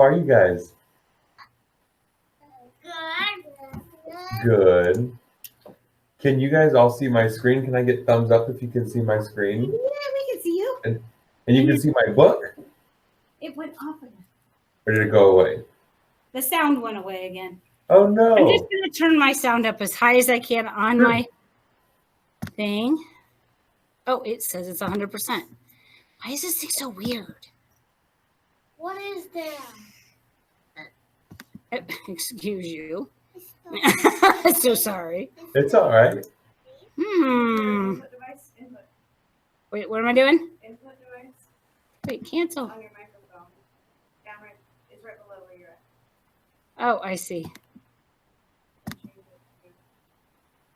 How are you guys? Good. Can you guys all see my screen? Can I get thumbs up if you can see my screen? Yeah, we can see you. And you can see my book? It went off again. Or did it go away? The sound went away again. Oh no. I'm just going to turn my sound up as high as I can on my thing. Oh, it says it's 100%. Why is this thing so weird? What is that? Excuse you. So sorry. It's all right. Wait, what am I doing? Input device Wait, cancel. on your microphone. Camera is right below where you're at. Oh, I see.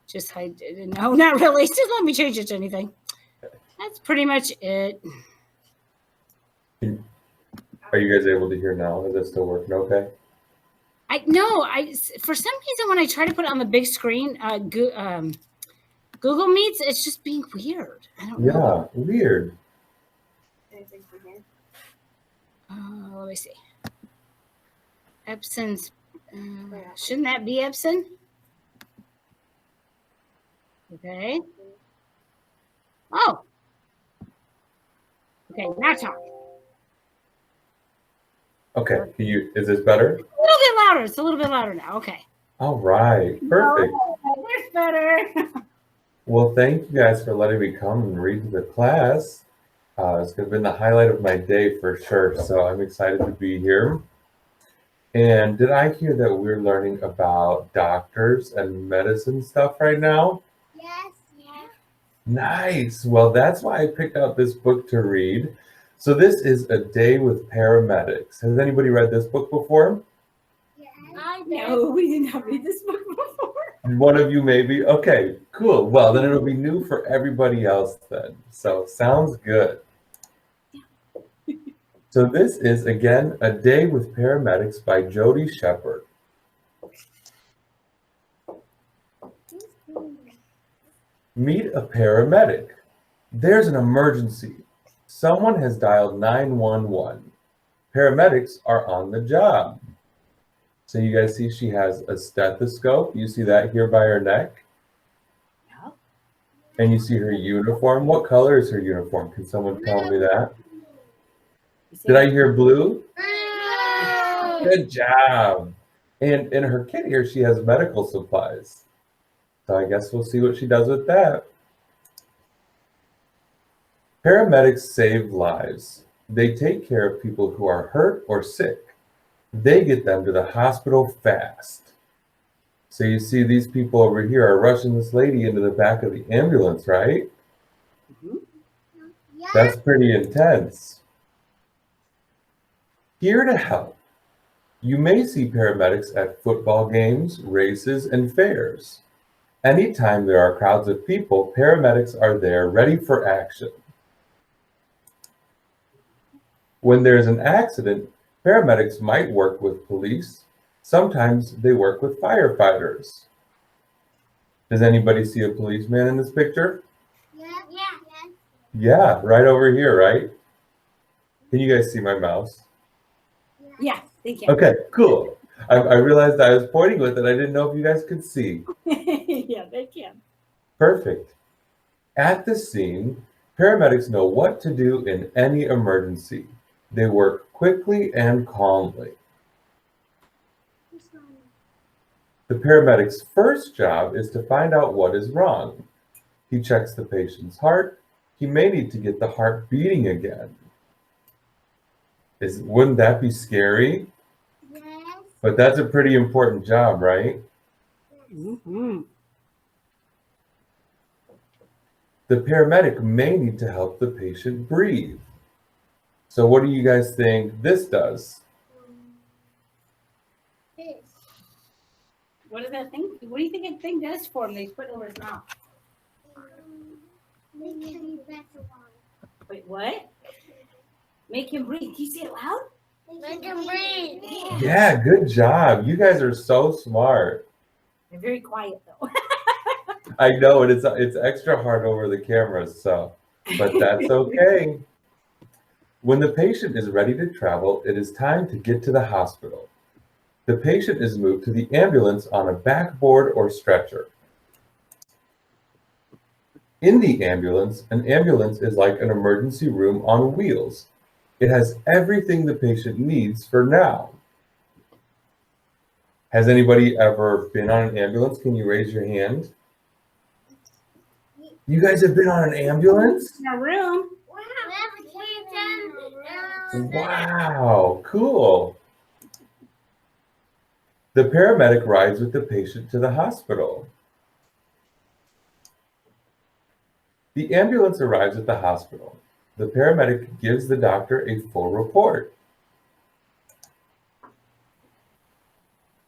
Just hide. No, not really. Just let me change it to anything. That's pretty much it. Are you guys able to hear now? Is it still working okay? For some reason when I try to put it on the big screen, Google Meets, it's just being weird. I don't know. Yeah, weird. Anything from here? Let me see. Epson's. Shouldn't that be Epson? Okay. Oh. Okay, now talk. Okay, is this better? A little bit louder. It's a little bit louder now. Okay. All right, perfect. Oh, that's better. Well, thank you guys for letting me come and read to the class. It's been the highlight of my day for sure, so I'm excited to be here. And did I hear that we're learning about doctors and medicine stuff right now? Yes. Nice. Well, that's why I picked out this book to read. So this is A Day with Paramedics. Has anybody read this book before? No, we did not read this book before. One of you maybe? Okay, cool. Well, then it'll be new for everybody else then. So sounds good. So this is, again, A Day with Paramedics by Jodie Shepherd. Meet a paramedic. There's an emergency. Someone has dialed 911. Paramedics are on the job. So you guys see she has a stethoscope. You see that here by her neck? Yeah. And you see her uniform. What color is her uniform? Can someone tell me that? Did I hear blue? Good job. And in her kit here, she has medical supplies. So I guess we'll see what she does with that. Paramedics save lives. They take care of people who are hurt or sick. They get them to the hospital fast. So you see these people over here are rushing this lady into the back of the ambulance, right? Mhm. That's pretty intense. Here to help. You may see paramedics at football games, races, and fairs. Anytime there are crowds of people, paramedics are there ready for action. When there's an accident, paramedics might work with police. Sometimes they work with firefighters. Does anybody see a policeman in this picture? Yeah, right over here, right? Can you guys see my mouse? Yeah, thank you. Okay, cool. I realized I was pointing with it. I didn't know if you guys could see. Yeah, they can. Perfect. At the scene, paramedics know what to do in any emergency. They work quickly and calmly. The paramedic's first job is to find out what is wrong. He checks the patient's heart. He may need to get the heart beating again. Wouldn't that be scary? Yes. But that's a pretty important job, right? Mm-hmm. The paramedic may need to help the patient breathe. So what do you guys think this does? This. What is that thing? What do you think that thing does for him? They put it over his mouth. Make him better. Wait, what? Make him breathe. Can you say it loud? Make him breathe. Yeah, good job. You guys are so smart. They're very quiet though. I know, and it's extra hard over the cameras, but that's okay. When the patient is ready to travel, it is time to get to the hospital. The patient is moved to the ambulance on a backboard or stretcher. In the ambulance, an ambulance is like an emergency room on wheels. It has everything the patient needs for now. Has anybody ever been on an ambulance? Can you raise your hand? You guys have been on an ambulance? In a room. Wow, cool. The paramedic rides with the patient to the hospital. The ambulance arrives at the hospital. The paramedic gives the doctor a full report.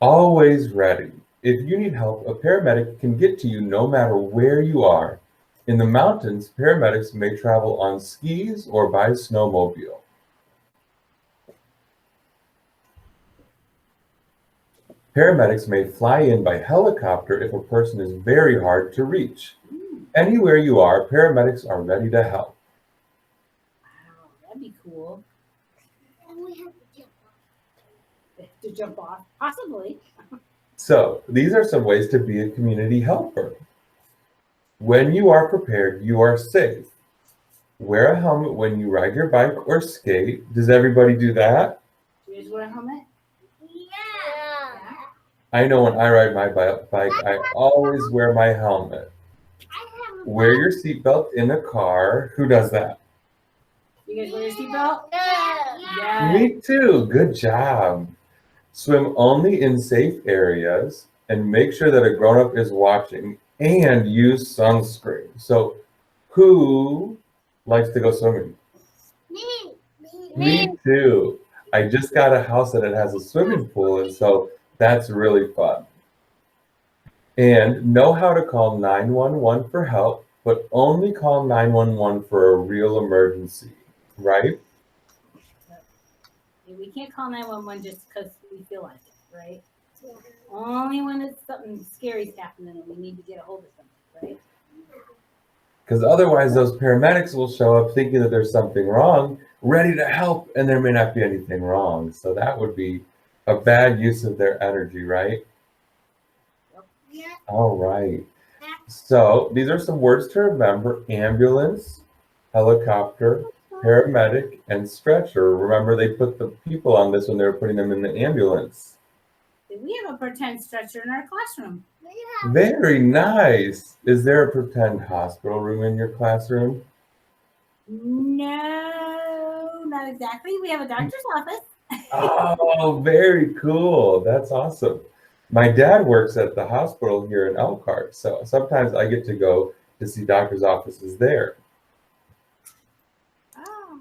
Always ready. If you need help, a paramedic can get to you no matter where you are. In the mountains, paramedics may travel on skis or by snowmobile. Paramedics may fly in by helicopter if a person is very hard to reach. Anywhere you are, paramedics are ready to help. Wow, that'd be cool. And we have to jump off. To jump off, possibly. So, these are some ways to be a community helper. When you are prepared, you are safe. Wear a helmet when you ride your bike or skate. Does everybody do that? Do you guys wear a helmet? Yeah. I know when I ride my bike, I always wear my helmet. Wear your seatbelt in a car. Who does that? You guys wear your seatbelt? Yeah. Me too. Good job. Swim only in safe areas and make sure that a grown-up is watching and use sunscreen. So who likes to go swimming? Me too. I just got a house that it has a swimming pool, and so that's really fun. And know how to call 911 for help, but only call 911 for a real emergency, right? We can't call 911 just because we feel like it, right? Only when it's something scary's happening and we need to get a hold of something, right? Because otherwise those paramedics will show up thinking that there's something wrong, ready to help, and there may not be anything wrong. So that would be a bad use of their energy, right? Yeah. All right. So these are some words to remember: ambulance, helicopter, paramedic, and stretcher. Remember, they put the people on this when they were putting them in the ambulance. We have a pretend stretcher in our classroom. Very nice. Is there a pretend hospital room in your classroom? No, not exactly. We have a doctor's office. Oh, very cool. That's awesome. My dad works at the hospital here in Elkhart, so sometimes I get to go to see doctor's offices there. Oh.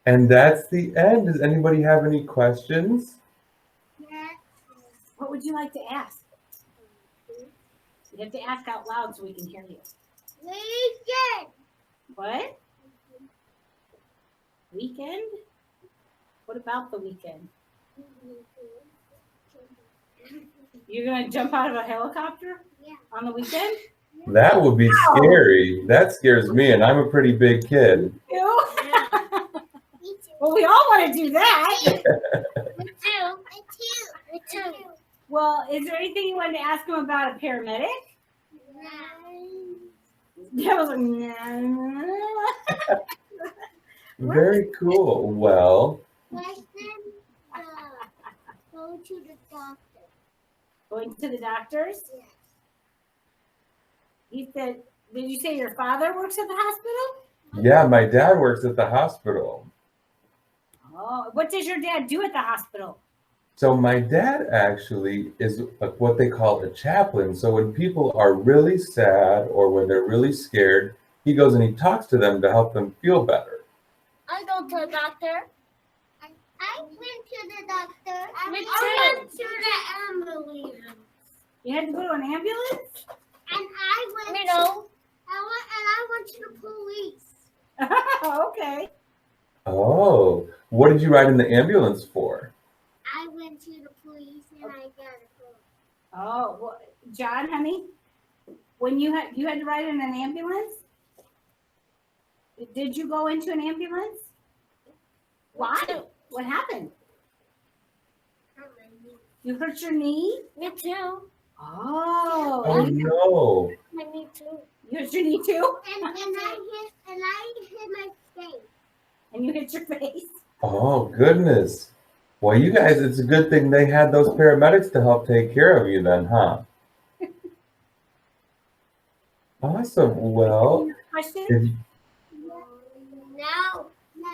And that's the end. Does anybody have any questions? What would you like to ask? You have to ask out loud so we can hear you. What? Weekend? What about the weekend? You're going to jump out of a helicopter on the weekend? That would be scary. That scares me, and I'm a pretty big kid. You? Well, we all want to do that. Me too. Well, is there anything you wanted to ask him about a paramedic? That was like, no. Very cool. Well, Go to the doctor. Going to the doctor's? Yeah. He said, did you say your father works at the hospital? yeah, my dad works at the hospital. Oh, what does your dad do at the hospital? So my dad actually is what they call a chaplain. So when people are really sad or when they're really scared, he goes and he talks to them to help them feel better. I go to the doctor. I went to the doctor. I went to the ambulance. You had to go to an ambulance? And I went I went to the police. Okay. Oh, what did you ride in the ambulance for? I went to the police and I got a phone. Oh, well, John, honey, when you had to ride in an ambulance? Did you go into an ambulance? Why? What happened? You hurt your knee? Me too. Oh. Oh no. My knee too. You hurt your knee too? And I hit my face. And you hit your face? Oh goodness. Well, you guys, it's a good thing they had those paramedics to help take care of you then, huh? Awesome. Well, Question? if you, No. No.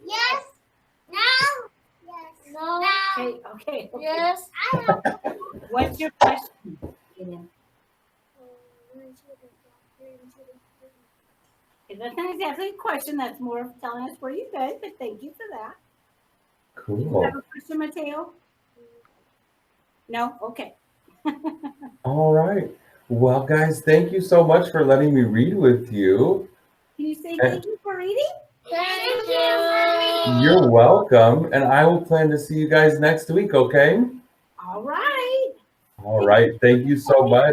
Yes. No. Yes. No. Okay. Yes. I have. What's your question? That's not exactly a question. That's more of telling us where you've been, but thank you for that. You cool. have a question, Mateo? No? Okay. All right. Well, guys, thank you so much for letting me read with you. Can you say thank you for reading? Thank you. You're welcome. And I will plan to see you guys next week, okay? All right. All right. Thank you so much.